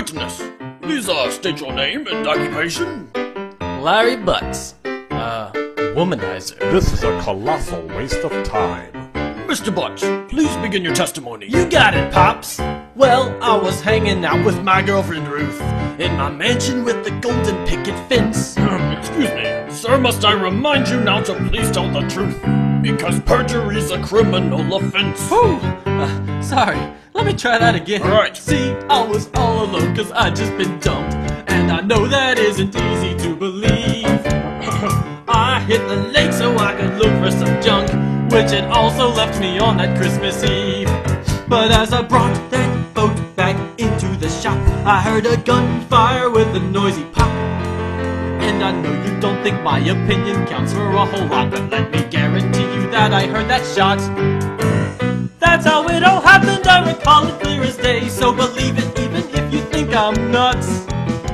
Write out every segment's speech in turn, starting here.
witness. Please state your name and occupation. Larry Butts. Womanizer. This is a colossal waste of time. Mr. Butts, please begin your testimony. You got it, Pops. Well, I was hanging out with my girlfriend Ruth in my mansion with the golden picket fence. Excuse me, sir, must I remind you now to please tell the truth? Because perjury's a criminal offense. Whew! Sorry, let me try that again. All right. See, I was all alone cause I'd just been dumped, and I know that isn't easy to believe. I hit the lake so I could look for some junk, which had also left me on that Christmas Eve. But as I brought that boat back into the shop, I heard a gunfire with a noisy pop. And I know you don't think my opinion counts for a whole lot, but let me guarantee you that I heard that shot. That's how it all happened, I recall it clear as day. So believe it even if you think I'm nuts.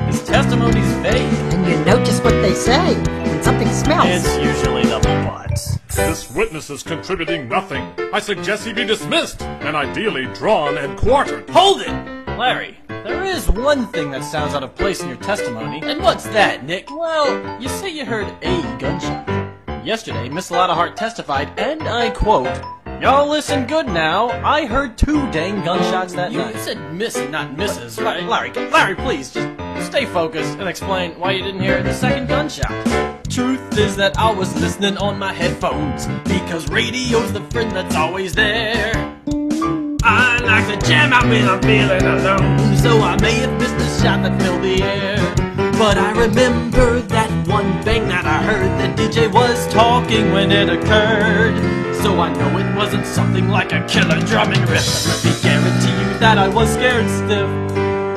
His testimony's vague. And you know just what they say. When something smells. It's usually the butts. This witness is contributing nothing. I suggest he be dismissed, and ideally drawn and quartered. Hold it! Larry, there is one thing that sounds out of place in your testimony. And what's that, Nick? Well, you say you heard a gunshot. Yesterday, Miss Lotta Hart testified, and I quote, "Y'all listen good now, I heard 2 dang gunshots that night." You said miss and not misses. Larry, please, just stay focused and explain why you didn't hear the second gunshot. Truth is that I was listening on my headphones, because radio's the friend that's always there. I like to jam out when I'm feeling alone, so I may have missed the shot that filled the air. But I remember that one bang that I heard. The DJ was talking when it occurred, so I know it wasn't something like a killer drum and riff. Let me guarantee you that I was scared stiff.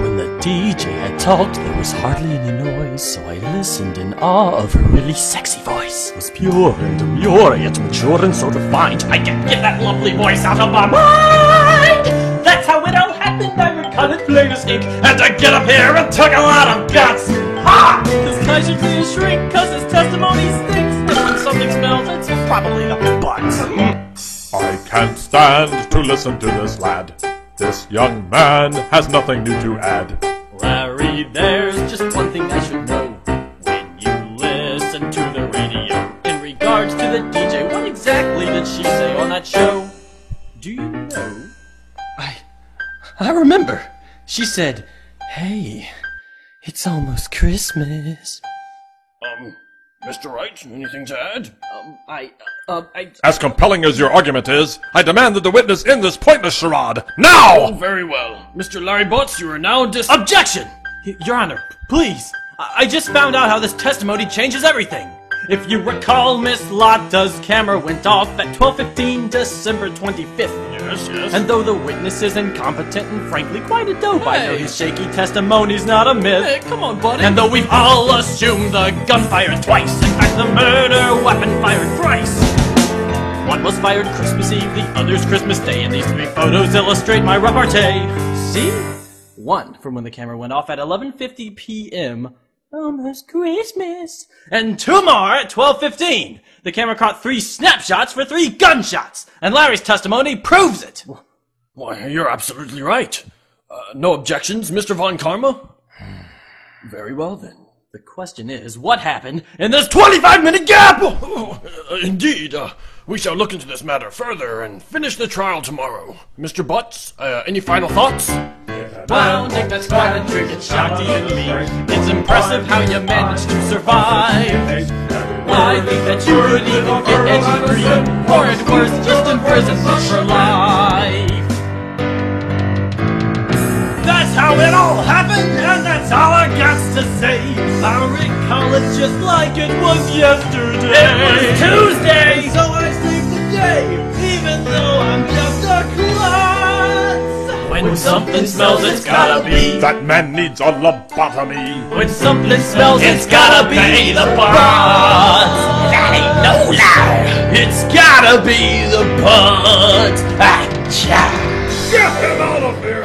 When the DJ had talked, there was hardly any noise, so I listened in awe of her really sexy voice. It was pure and demure, yet mature and so defined. I can't get that lovely voice out of my mind! That's how it all happened, I recall it plain as ink. Had to get up here and took a lot of guts! Ha! This guy should be a shrink, cause his testimony stinks. And when something smells, it's probably the butts. I can't stand to listen to this lad. This young man has nothing new to add. Larry, there's just one thing I should know. When you listen to the radio, in regards to the DJ, what exactly did she say on that show? Do you know? I remember. She said, "Hey, it's almost Christmas." Mr. Wright, anything to add? As compelling as your argument is, I demand that the witness end this pointless charade, now! Oh, very well. Mr. Larry Butts, you are now Objection! Your Honor, please. I just found out how this testimony changes everything. If you recall, Miss Lotta's camera went off at 12:15 December 25th. Yes. And though the witness is incompetent and frankly quite a dope, I know his shaky testimony's not a myth. Hey, come on, buddy. And though we've all assumed the gun fired twice, in fact the murder weapon fired thrice. One was fired Christmas Eve, the other's Christmas Day, and these 3 photos illustrate my repartee. See? 1 from when the camera went off at 11:50 p.m. Almost Christmas. And 2 more at 12:15. The camera caught 3 snapshots for 3 gunshots, and Larry's testimony proves it. Why, you're absolutely right. No objections, Mr. Von Karma? Very well, then. The question is, what happened in this 25-minute gap? Indeed. We shall look into this matter further and finish the trial tomorrow. Mr. Butts, any final thoughts? Well, Nick, that's quite a trick, it's shocking to me. It's impressive how you managed to survive. I think that you would even get edgy green, or at worst, just imprisonment for life. That's how it all happened, and that's all I got to say. I recall it just like it was yesterday. It was Tuesday, so I sleep today, even though I'm just a klutz. When something smells, it's gotta be. That man needs a lobotomy. When something smells, it's gotta be the butts. That ain't no lie. It's gotta be the butts. Achha. Get him out of here!